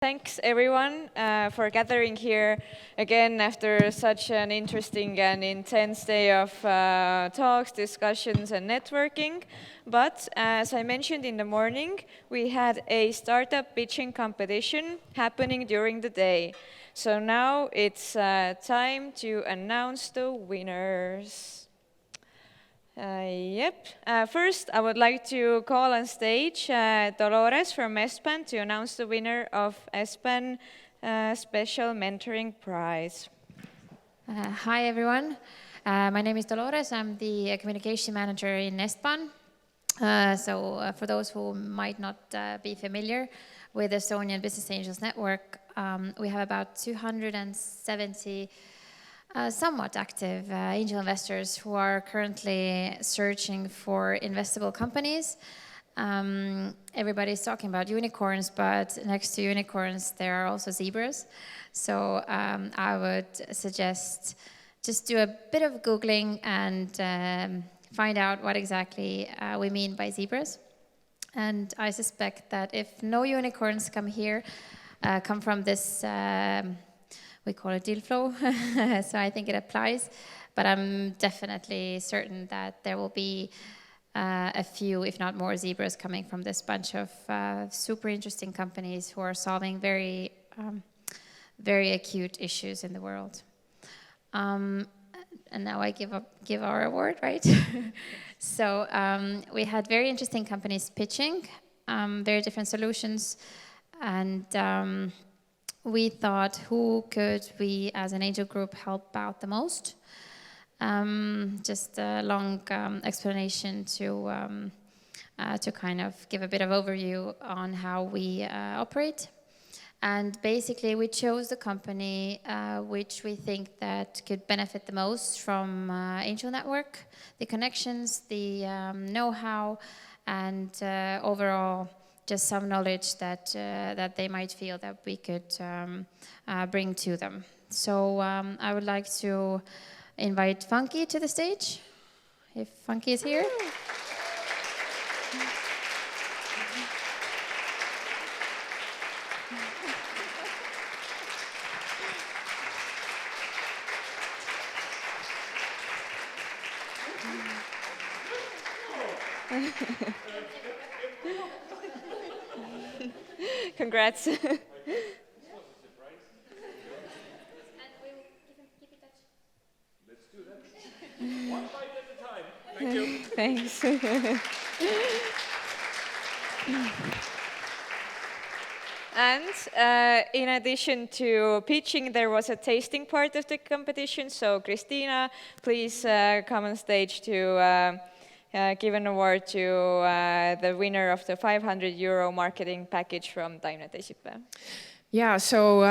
Thanks everyone for gathering here again after such an interesting and intense day of talks, discussions and networking. But as I mentioned in the morning, we had a startup pitching competition happening during the day. So now it's time to announce the winners. First, I would like to call on stage Dolores from ESPAN to announce the winner of ESPAN Special Mentoring Prize. Hi, everyone. My name is Dolores. I'm the communication manager in ESPAN. For those who might not be familiar with Estonian Business Angels Network, we have about 270 somewhat active angel investors who are currently searching for investable companies. Everybody's talking about unicorns, but next to unicorns, there are also zebras. So I would suggest just do a bit of Googling and find out what exactly we mean by zebras. And I suspect that if no unicorns come from this we call it deal flow, so I think it applies. But I'm definitely certain that there will be a few, if not more, zebras coming from this bunch of super interesting companies who are solving very, very acute issues in the world. And now I give our award, right? So we had very interesting companies pitching, very different solutions, and we thought, who could we as an angel group help out the most? Just a long explanation to kind of give a bit of overview on how we operate. And basically we chose the company which we think that could benefit the most from Angel Network, the connections, the know-how, and overall just some knowledge that they might feel that we could bring to them. So I would like to invite Funky to the stage, if Funky is here. Congrats. This was a surprise. And we will keep in touch. Let's do that. One bite at a time. Thank you. Thanks. And in addition to pitching, there was a tasting part of the competition. So Christina, please come on stage to give an award to the winner of the €500 marketing package from Taimne Teisipäev. Yeah, so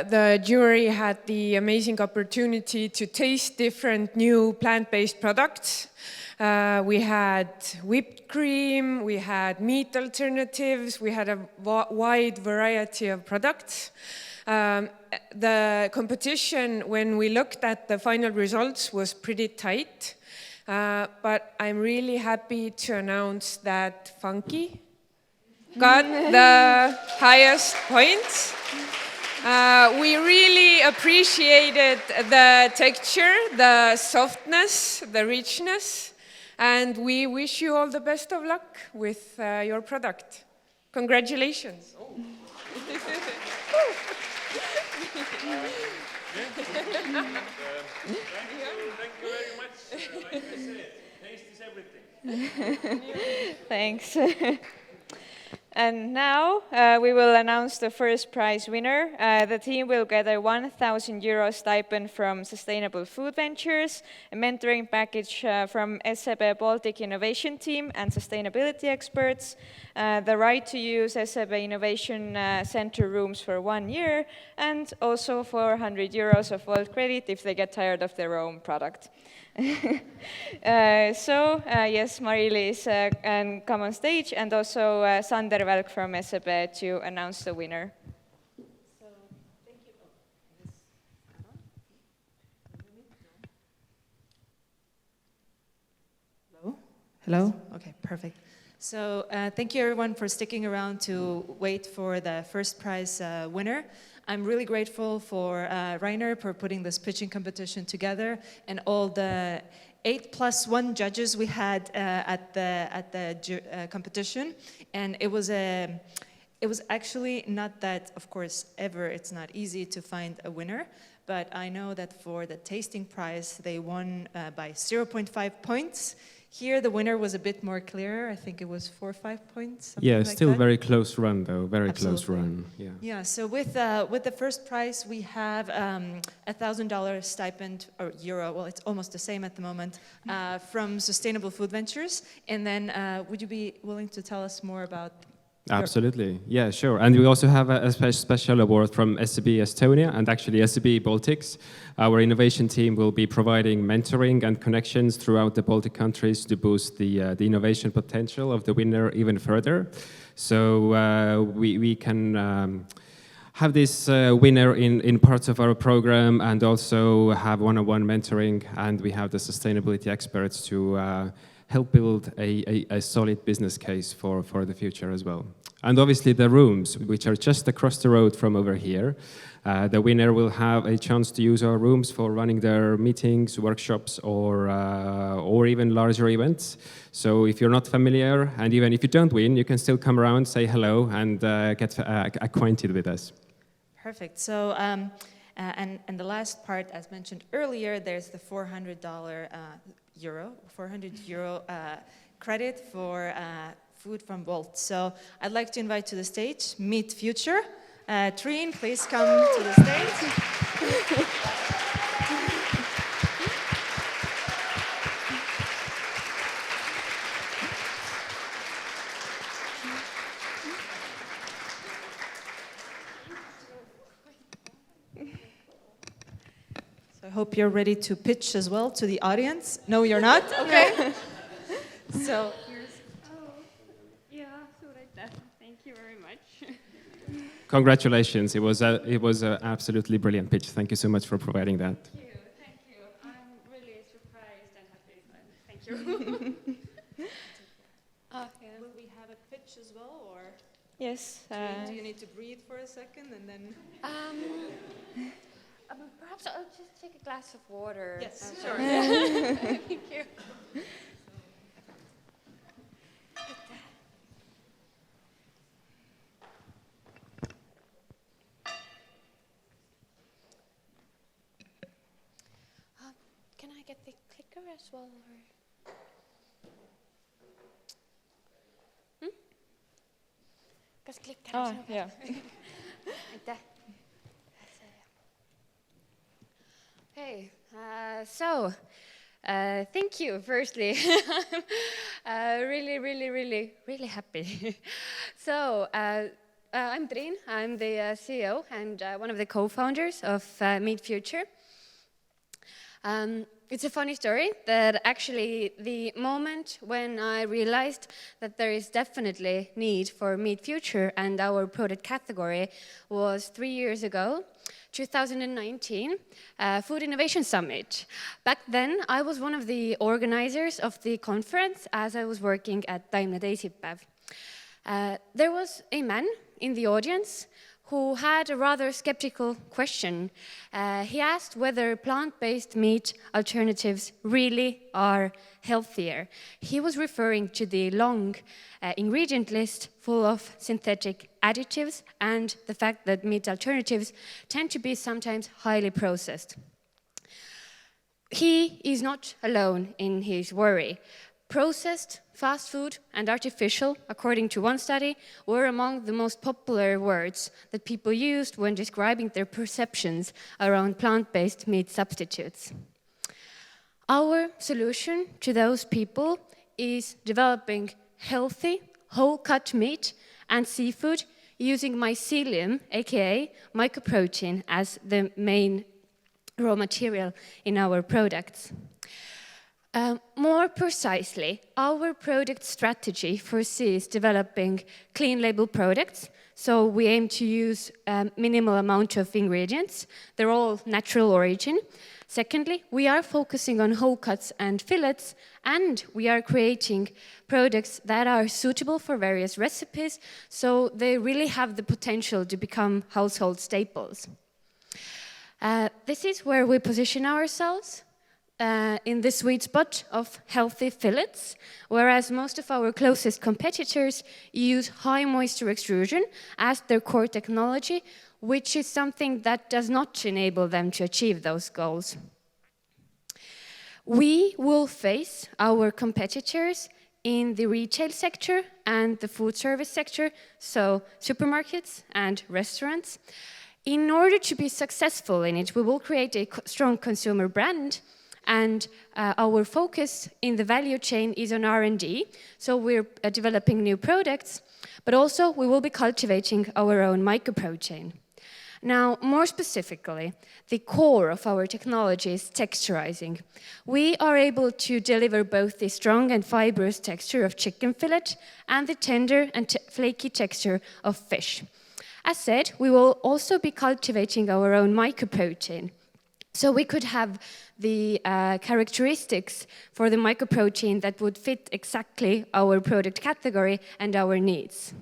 the jury had the amazing opportunity to taste different new plant-based products. We had whipped cream, we had meat alternatives, we had a wide variety of products. The competition, when we looked at the final results, was pretty tight. But I'm really happy to announce that Funky got the highest points. We really appreciated the texture, the softness, the richness, and we wish you all the best of luck with your product. Congratulations. Thank you very much. Like I said, taste is everything. Thanks. And now we will announce the first prize winner. The team will get a €1,000 stipend from Sustainable Food Ventures, a mentoring package from SEB Baltic Innovation Team and sustainability experts, the right to use SEB Innovation Center rooms for 1 year, and also €400 of Volt credit if they get tired of their own product. Yes, Mari-Liis can come on stage, and also Sander Välk from SEB to announce the winner. So, thank you. Hello? Hello? Okay, perfect. So thank you everyone for sticking around to wait for the first prize winner. I'm really grateful for Rainer for putting this pitching competition together and all the 8+1 judges we had at the competition. And it was actually not that, of course, it's not easy to find a winner. But I know that for the tasting prize, they won by 0.5 points. Here, the winner was a bit more clear. I think it was 4 or 5 points. Yeah, like still that. very close run though. Very Absolutely. close run. Yeah. Yeah. So with the first prize, we have $1,000 stipend or euro. Well, it's almost the same at the moment from Sustainable Food Ventures. And then, would you be willing to tell us more about? Absolutely, yeah, sure. And we also have a special award from SEB Estonia and actually SEB Baltics. Our innovation team will be providing mentoring and connections throughout the Baltic countries to boost the innovation potential of the winner even further. So we can have this winner in parts of our program and also have one-on-one mentoring, and we have the sustainability experts to help build a solid business case for the future as well. And obviously the rooms, which are just across the road from over here, the winner will have a chance to use our rooms for running their meetings, workshops, or even larger events. So if you're not familiar, and even if you don't win, you can still come around, say hello, and get acquainted with us. Perfect. So, and the last part, as mentioned earlier, there's the $400 credit for food from Bolt. So I'd like to invite to the stage Meet Future. Trine, please come to the stage. So I hope you're ready to pitch as well to the audience. No, you're not? Okay. So yeah, so like that. Thank you very much. Congratulations, it was a absolutely brilliant pitch. Thank you so much for providing that. Thank you. I'm really surprised and happy. Thank you. will we have a pitch as well, or Yes. do you need to breathe for a second and then? Perhaps I'll just take a glass of water. Yes, I'm sure. sorry. Thank you. Can I get the clicker as well? Or? Because click Oh, yeah. Like that. Hey, thank you, firstly. I'm really happy. So, I'm Trine, I'm the CEO and one of the co-founders of Meet Future. It's a funny story that actually the moment when I realized that there is definitely need for Meet Future and our product category was 3 years ago, 2019, Food Innovation Summit. Back then, I was one of the organizers of the conference as I was working at Taimne Teisipäev. There was a man in the audience who had a rather skeptical question. He asked whether plant-based meat alternatives really are healthier. He was referring to the long ingredient list full of synthetic additives and the fact that meat alternatives tend to be sometimes highly processed. He is not alone in his worry. Processed, fast food, and artificial, according to one study, were among the most popular words that people used when describing their perceptions around plant-based meat substitutes. Our solution to those people is developing healthy, whole-cut meat and seafood using mycelium, aka mycoprotein, as the main raw material in our products. More precisely, our product strategy foresees developing clean label products, So we aim to use a minimal amount of ingredients. They're all natural origin. Secondly, we are focusing on whole cuts and fillets, and we are creating products that are suitable for various recipes, so they really have the potential to become household staples. This is where we position ourselves in the sweet spot of healthy fillets, whereas most of our closest competitors use high moisture extrusion as their core technology, which is something that does not enable them to achieve those goals. We will face our competitors in the retail sector and the food service sector, so supermarkets and restaurants. In order to be successful in it, we will create a strong consumer brand, and our focus in the value chain is on R&D, so we're developing new products, but also we will be cultivating our own mycoprotein. Now, more specifically, the core of our technology is texturizing. We are able to deliver both the strong and fibrous texture of chicken fillet and the tender and flaky texture of fish. As said, we will also be cultivating our own mycoprotein. So we could have the characteristics for the mycoprotein that would fit exactly our product category and our needs.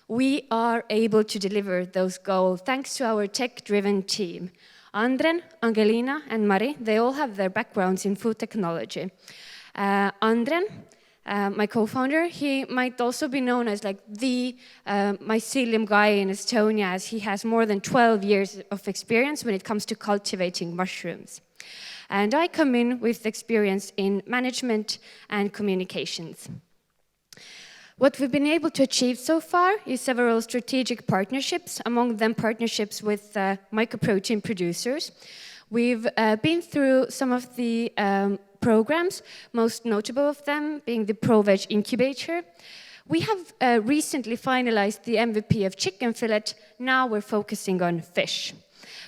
We are able to deliver those goals thanks to our tech-driven team. Andren, Angelina, and Mari, they all have their backgrounds in food technology. Andren, my co-founder, he might also be known as like the mycelium guy in Estonia, as he has more than 12 years of experience when it comes to cultivating mushrooms. And I come in with experience in management and communications. What we've been able to achieve so far is several strategic partnerships, among them partnerships with mycoprotein producers. We've been through some of the programs, most notable of them being the ProVeg Incubator. We have recently finalized the MVP of chicken fillet. Now we're focusing on fish.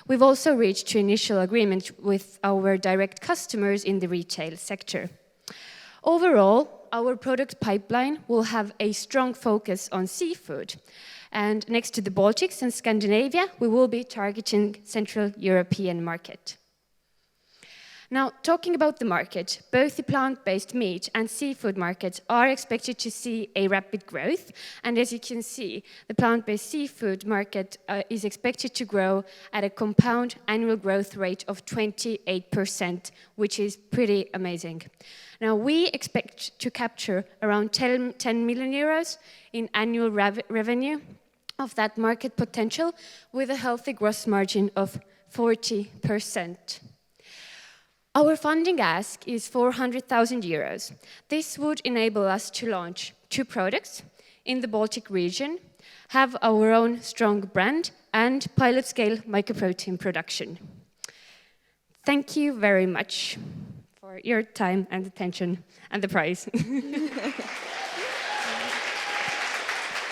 We've also reached an initial agreement with our direct customers in the retail sector. Overall, our product pipeline will have a strong focus on seafood. And next to the Baltics and Scandinavia, we will be targeting Central European market. Now, talking about the market, both the plant-based meat and seafood markets are expected to see a rapid growth. And as you can see, the plant-based seafood market is expected to grow at a compound annual growth rate of 28%, which is pretty amazing. Now, we expect to capture around 10 million euros in annual revenue of that market potential with a healthy gross margin of 40%. Our funding ask is 400,000 euros. This would enable us to launch 2 products in the Baltic region, have our own strong brand, and pilot-scale mycoprotein production. Thank you very much for your time and attention and the prize.